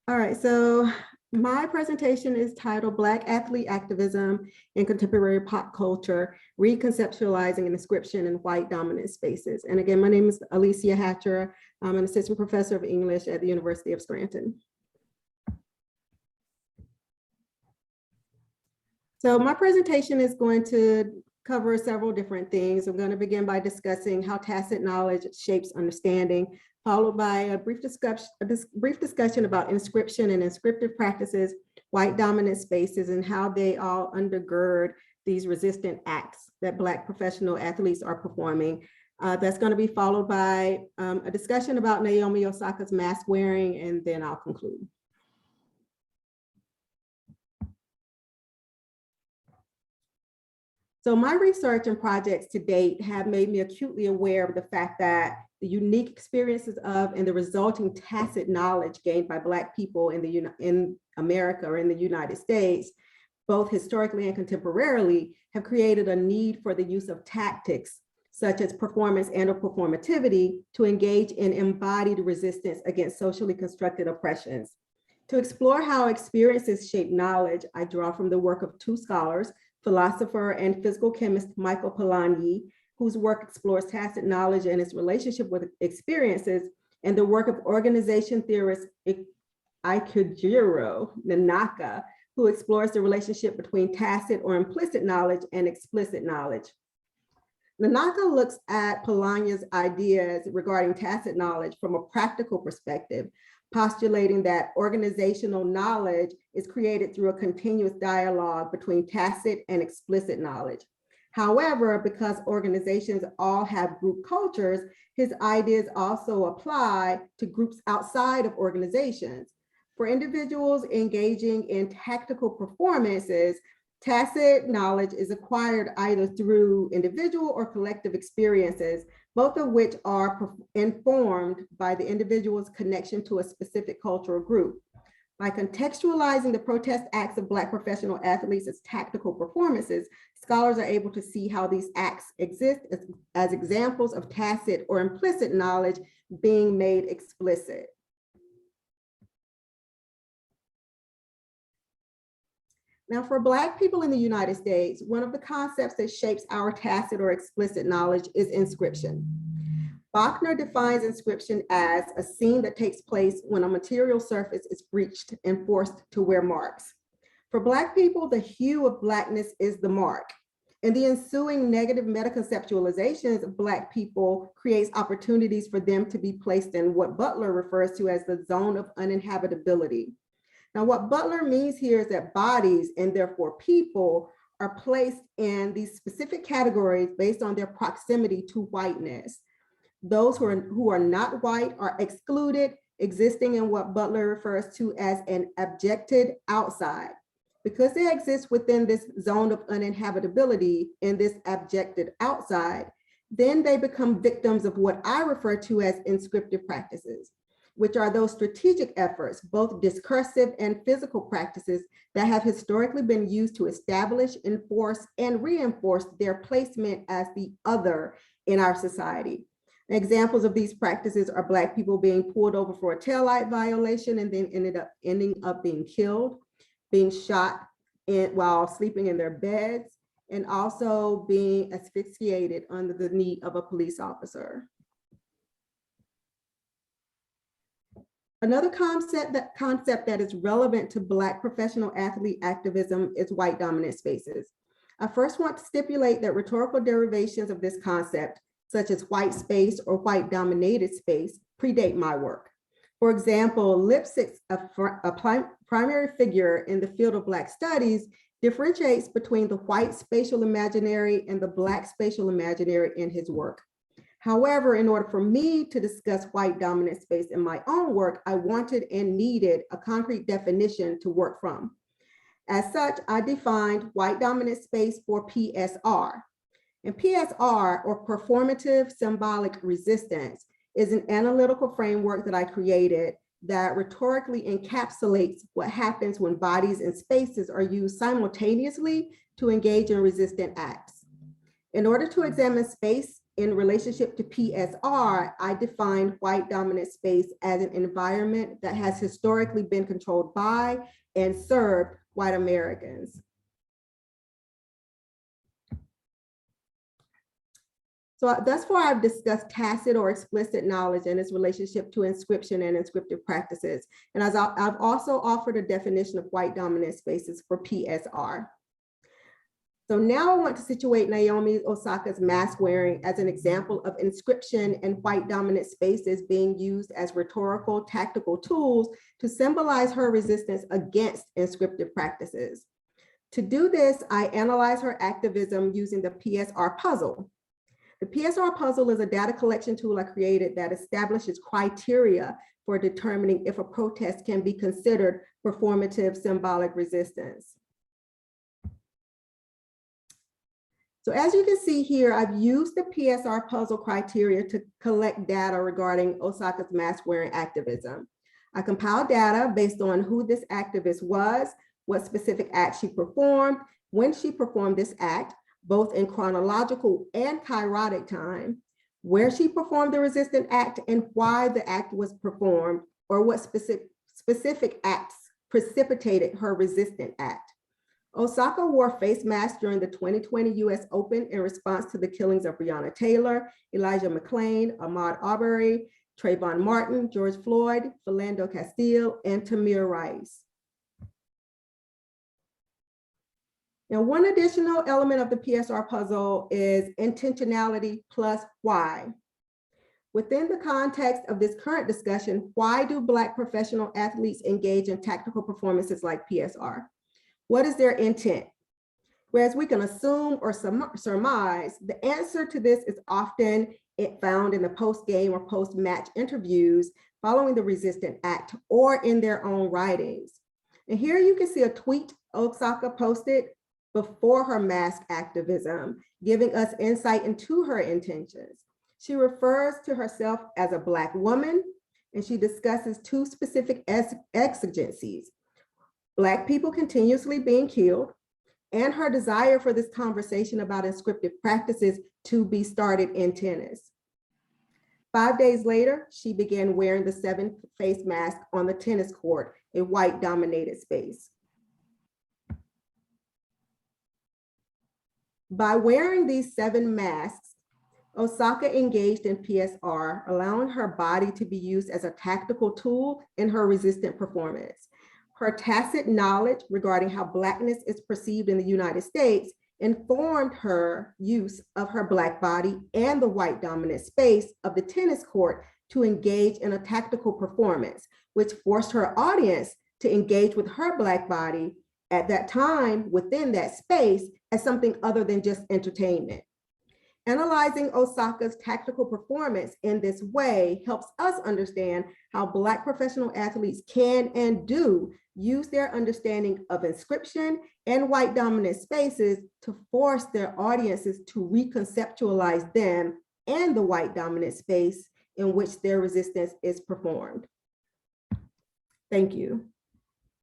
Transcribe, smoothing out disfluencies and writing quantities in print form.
All right, so my presentation is titled Black Athlete Activism in Contemporary Pop Culture, Reconceptualizing Inscription in White Dominant Spaces. And again, my name is Alicia Hatcher. I'm an assistant professor of English at the University of Scranton. So my presentation is going to cover several different things. I'm going to begin by discussing how tacit knowledge shapes understanding, followed by a brief discussion about inscription and inscriptive practices, white dominant spaces, and how they all undergird these resistant acts that Black professional athletes are performing. That's going to be followed by a discussion about Naomi Osaka's mask wearing, and then I'll conclude. So my research and projects to date have made me acutely aware of the fact that the unique experiences of and the resulting tacit knowledge gained by Black people in America or in the United States, both historically and contemporarily, have created a need for the use of tactics such as performance and or performativity to engage in embodied resistance against socially constructed oppressions. To explore how experiences shape knowledge, I draw from the work of two scholars, philosopher and physical chemist Michael Polanyi, whose work explores tacit knowledge and its relationship with experiences, and the work of organization theorist Ikejiro Nanaka, who explores the relationship between tacit or implicit knowledge and explicit knowledge. Nanaka looks at Polanyi's ideas regarding tacit knowledge from a practical perspective, postulating that organizational knowledge is created through a continuous dialogue between tacit and explicit knowledge. However, because organizations all have group cultures, his ideas also apply to groups outside of organizations. For individuals engaging in tactical performances, tacit knowledge is acquired either through individual or collective experiences, both of which are informed by the individual's connection to a specific cultural group. By contextualizing the protest acts of Black professional athletes as tactical performances, scholars are able to see how these acts exist as examples of tacit or implicit knowledge being made explicit. Now, for Black people in the United States, one of the concepts that shapes our tacit or explicit knowledge is inscription. Bachner defines inscription as a scene that takes place when a material surface is breached and forced to wear marks. For Black people, the hue of Blackness is the mark. And the ensuing negative metaconceptualizations of Black people creates opportunities for them to be placed in what Butler refers to as the zone of uninhabitability. Now, what Butler means here is that bodies, and therefore people, are placed in these specific categories based on their proximity to whiteness. Those who are not white are excluded, existing in what Butler refers to as an abjected outside. Because they exist within this zone of uninhabitability, in this abjected outside, then they become victims of what I refer to as inscriptive practices, which are those strategic efforts, both discursive and physical practices, that have historically been used to establish, enforce, and reinforce their placement as the other in our society. Examples of these practices are Black people being pulled over for a taillight violation and then ending up being killed, being shot while sleeping in their beds, and also being asphyxiated under the knee of a police officer. Another concept that is relevant to Black professional athlete activism is white dominant spaces. I first want to stipulate that rhetorical derivations of this concept, such as white space or white dominated space, predate my work. For example, Lipsick's a primary figure in the field of Black studies differentiates between the white spatial imaginary and the Black spatial imaginary in his work. However, in order for me to discuss white dominant space in my own work, I wanted and needed a concrete definition to work from. As such, I defined white dominant space for PSR. And PSR, or Performative Symbolic Resistance, is an analytical framework that I created that rhetorically encapsulates what happens when bodies and spaces are used simultaneously to engage in resistant acts. In order to examine space in relationship to PSR, I define white dominant space as an environment that has historically been controlled by and served white Americans. So thus far, I've discussed tacit or explicit knowledge and its relationship to inscription and inscriptive practices. And as I've also offered a definition of white dominant spaces for PSR. So now I want to situate Naomi Osaka's mask wearing as an example of inscription and white dominant spaces being used as rhetorical tactical tools to symbolize her resistance against inscriptive practices. To do this, I analyze her activism using the PSR puzzle. The PSR puzzle is a data collection tool I created that establishes criteria for determining if a protest can be considered performative symbolic resistance. So as you can see here, I've used the PSR puzzle criteria to collect data regarding Osaka's mask-wearing activism. I compiled data based on who this activist was, what specific act she performed, when she performed this act, both in chronological and kairotic time, where she performed the resistant act and why the act was performed, or what specific acts precipitated her resistant act. Osaka wore face masks during the 2020 US Open in response to the killings of Breonna Taylor, Elijah McClain, Ahmaud Arbery, Trayvon Martin, George Floyd, Philando Castile, and Tamir Rice. Now, one additional element of the PSR puzzle is intentionality plus why. Within the context of this current discussion, why do Black professional athletes engage in tactical performances like PSR? What is their intent? Whereas we can assume or surmise, the answer to this is often found in the post-game or post-match interviews following the resistant act or in their own writings. And here you can see a tweet Osaka posted before her mask activism, giving us insight into her intentions. She refers to herself as a Black woman, and she discusses two specific exigencies: Black people continuously being killed, and her desire for this conversation about inscriptive practices to be started in tennis. 5 days later, she began wearing the 7 face mask on the tennis court, a white dominated space. By wearing these 7 masks, Osaka engaged in PSR, allowing her body to be used as a tactical tool in her resistant performance. Her tacit knowledge regarding how Blackness is perceived in the United States informed her use of her Black body and the white dominant space of the tennis court to engage in a tactical performance, which forced her audience to engage with her Black body at that time within that space as something other than just entertainment. Analyzing Osaka's tactical performance in this way helps us understand how Black professional athletes can and do use their understanding of inscription and white dominant spaces to force their audiences to reconceptualize them and the white dominant space in which their resistance is performed. Thank you.